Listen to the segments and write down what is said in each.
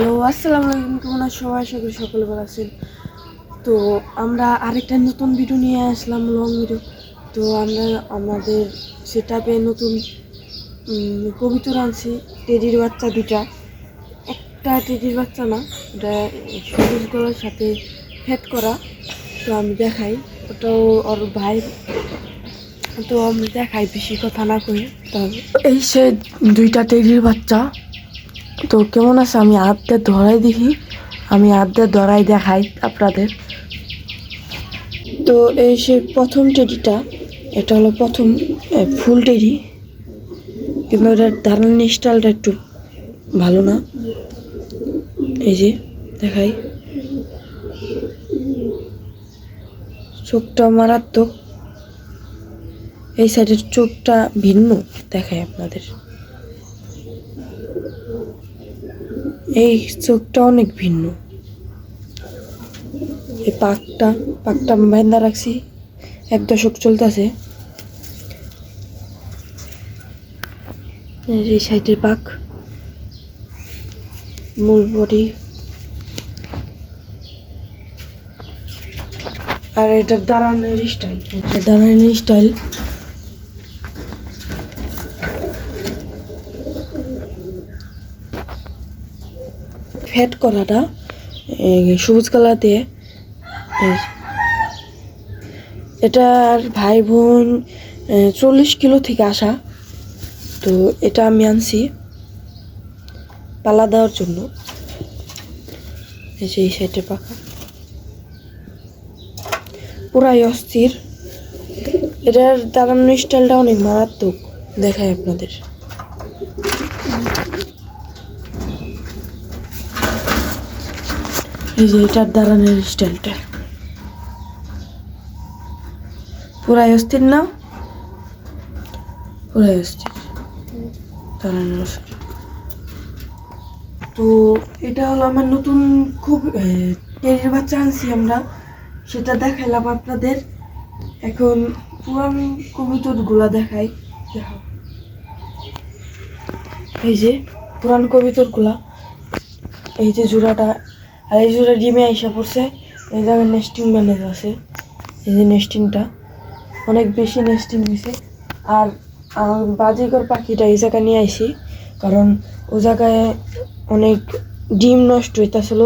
Hello, আসসালামু আলাইকুম। কেমন আছো সবাই? আশা করি সকলে ভালো আছেন। তো আমরা আরেকটা নতুন ভিডিও নিয়ে আসলাম, লং ভিডিও। তো আমরা আমাদের সেটআপে নতুন কবুতর আনছি, টেডির বাচ্চা দুটা। একটা টেডির বাচ্চা না, ওটা সবুজ গলার সাথে ফেট করা। তো আমি দেখাই, ওটাও ওর ভাই। তো আমি দেখাই বেশি কথা না কই। এই সে দুইটা টেডির বাচ্চা। তো কেমন আছে আমি হাতে ধরাই দেখি, আমি হাতে ধরাই দেখাই আপনাদের। তো এই সে প্রথম টেডিটা, এটা হলো প্রথম ফুল টেডি, কিন্তু এটার দাঁড়ানোর স্টাইলটা একটু ভালো না। এই যে দেখাই, চোখটা মারাত্মক। এই সাইডের চোখটা ভিন্ন, দেখাই আপনাদের। এই চোখটা অনেক ভিন্ন। এই পাকটা বাঁধা রাখছি, 1 দশক চলতেছে। এই সাইডের পাক, মূল বডি, আর এটার দাঁড়ানোর স্টাইল, ফ্যাট করাটা সবুজ কালার দিয়ে। এটার ভাই বোন 40 কিলো থেকে আসা। তো এটা আমি আনছি পালা দেওয়ার জন্য। এই যে এই সাইডে পাখা পুরাই অস্থির। এটার দাঁড়ানোর স্টাইলটা অনেক মারাত্মক, দেখায় আপনাদের। এই যে এটার দাঁড়ানোর স্টাইলটা পুরাই অস্থির না, পুরাই অস্থির দাঁড়ানোর। তো এটা হলো আমার নতুন খুব টেডির বাচ্চা আনছি আমরা, সেটা দেখাইলাম আপনাদের। এখন পুরান কবুতরগুলা দেখাই। এই যে পুরান কবুতরগুলা, এই যে জোড়াটা, আর এই জোড়া ডিমে আইসা পড়ছে। এই জায়গায় নেস্টিং বানানো আছে, এই যে নেস্টিংটা অনেক বেশি নেস্টিং হয়েছে। আর বাজিকর পাখিটা এই জায়গায় নিয়ে আইছি, কারণ ও জায়গায় অনেক ডিম নষ্ট হইতেছিল,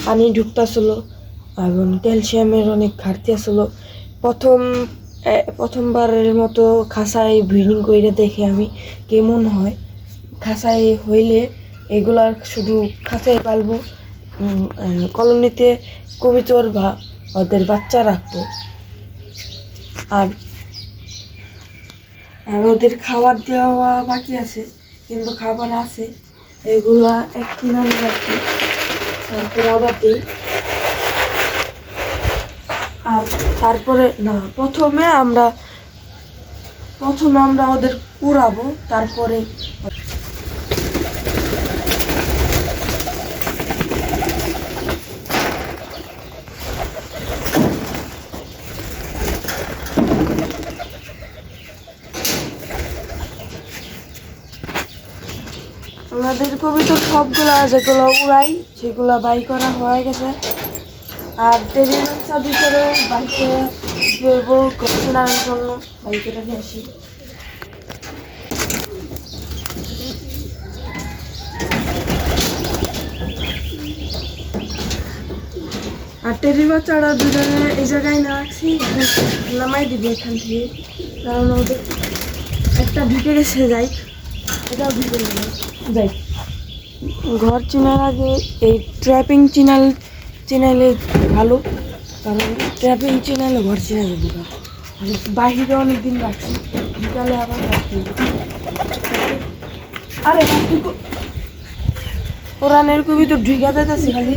পানি ঢুকতেছিল, এবং ক্যালসিয়ামের অনেক ঘাটতি আসলো। প্রথমবারের মতো খাঁচায় ব্রিডিং করে দেখে আমি কেমন হয়। খাঁচায় হইলে এগুলার শুধু খাঁচায় পালবো, কলোনিতে কবুতর বা ওদের বাচ্চা রাখবো। আর ওদের খাবার দেওয়া বাকি আছে, কিন্তু খাবার আছে, এগুলা 1-3 আনা রাখি, তারপরে আবার দিই। আর তারপরে না, প্রথমে আমরা ওদের কুড়াবো, তারপরে আমাদের কবিতা সবগুলা যেগুলো উড়াই সেগুলো বাই করা হয়ে গেছে। আর টেবিল বাচ্চা ভিতরে বাইকে বেরবো কেনার জন্য, বাইকেটা নিয়ে আসি। আর টেবিল বাচ্চারা দুজনে এই জায়গায় না রাখছি, নামাই দিবি এখান থেকে, কারণ ওদের একটা ঢুকে গেছে, যাই এটাও ঢুকে যাই। ঘর চেনার আগে এই ট্র্যাপিং চেনাইলে ভালো, কারণ ট্র্যাপিং চেনাইলে ঘর চেনা যাবে না। বাহিরে অনেকদিন রাখছি, বিকালে আবার রাখতে। আরে কোরআনের কবি তো ঢুকা যাইতেছি খালি।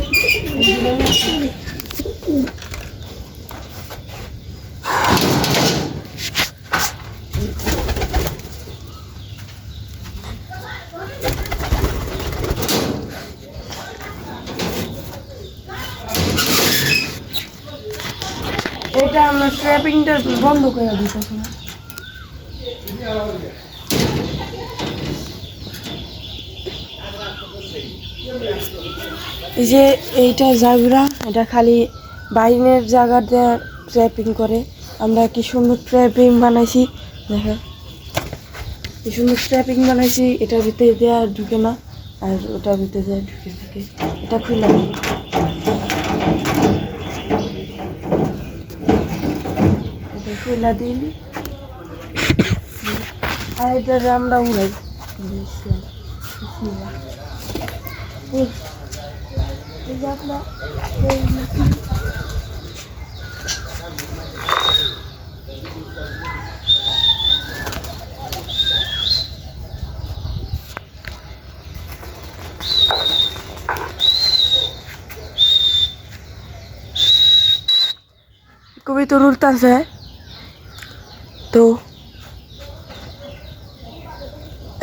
এটা আমরা ট্র্যাপিংটা বন্ধ করে দিতেছি না। এই যে এইটা জায়গা, এটা খালি বাইরের জায়গাতে ট্র্যাপিং করে। আমরা কি সুন্দর ট্র্যাপিং বানাইছি, দেখো কি সুন্দর ট্র্যাপিং বানাইছি। এটার ভিতরে দেওয়া ঢুকে না, আর ওটার ভিতরে দেওয়া ঢুকে থাকে। এটা খুলে এটা খুলে দিই, আর এটা আমরা উড়াই। এই যে আপনার কবিতর উড়তাছে। তো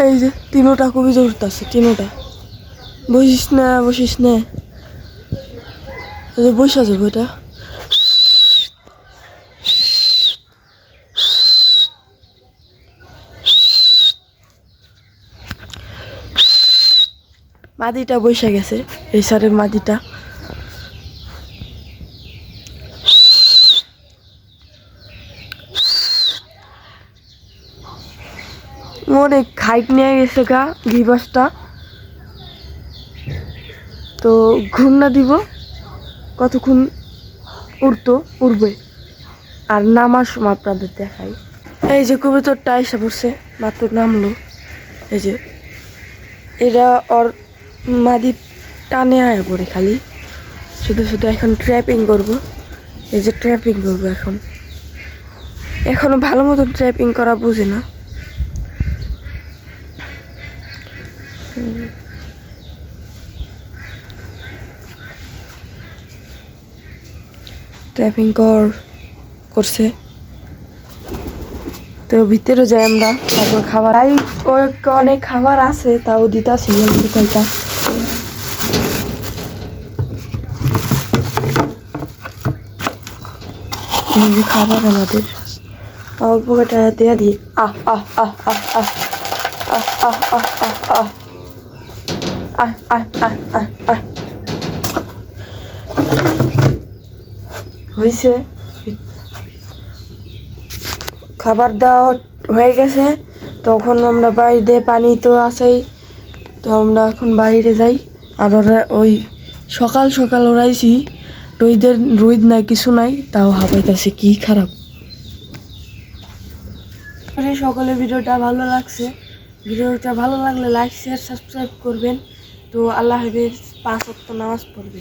এই যে তিনোটা কবিতর উড়তাছে, তিনোটা। বসিস না, বসিস না, বসা যাবো। এটা মাদিটা বসে গেছে, এই সারের মাদিটা। অনেক হাইট নিয়ে গেছে গা গিবাসটা। তো ঘুম না দিব কতক্ষণ উড়বে। আর নামার সময় আপনাদের দেখাই। এই যে কবুতরটা এসে পড়ছে, মাত্র নামলো। এই যে এরা ওর মাদি টানে আয় পড়ে খালি, শুধু শুধু এখন ট্র্যাপিং করবো। এই যে ট্র্যাপিং করবো এখনো ভালো মতো ট্র্যাপিং করা বুঝে না। ট্র্যাপিং করছে। তো ভিতরে যাই আমরা, তারপর খাবার অনেক খাবার আছে, তাও দিতাছি কয়টা। খাবার আমাদের অল্প কটা দেয়া দিই। আহ আহ আহ আহ আহ আহ আহ আহ আহ আহ আহ আহ আহ আহ হয়েছে। খাবার দেওয়া হয়ে গেছে, তখন আমরা বাইরে, পানি তো আছেই, তো আমরা এখন বাইরে যাই। আর ওরা ওই সকাল সকাল ওরাইছি, রোদ নাই, কিছু নাই, তাও হাঁপাইতেছে কি খারাপ। সকলের ভিডিওটা ভালো লাগছে, ভিডিওটা ভালো লাগলে লাইক শেয়ার সাবস্ক্রাইব করবেন। তো আল্লাহ হাফেজ, 5 ওয়াক্ত নামাজ পড়বেন।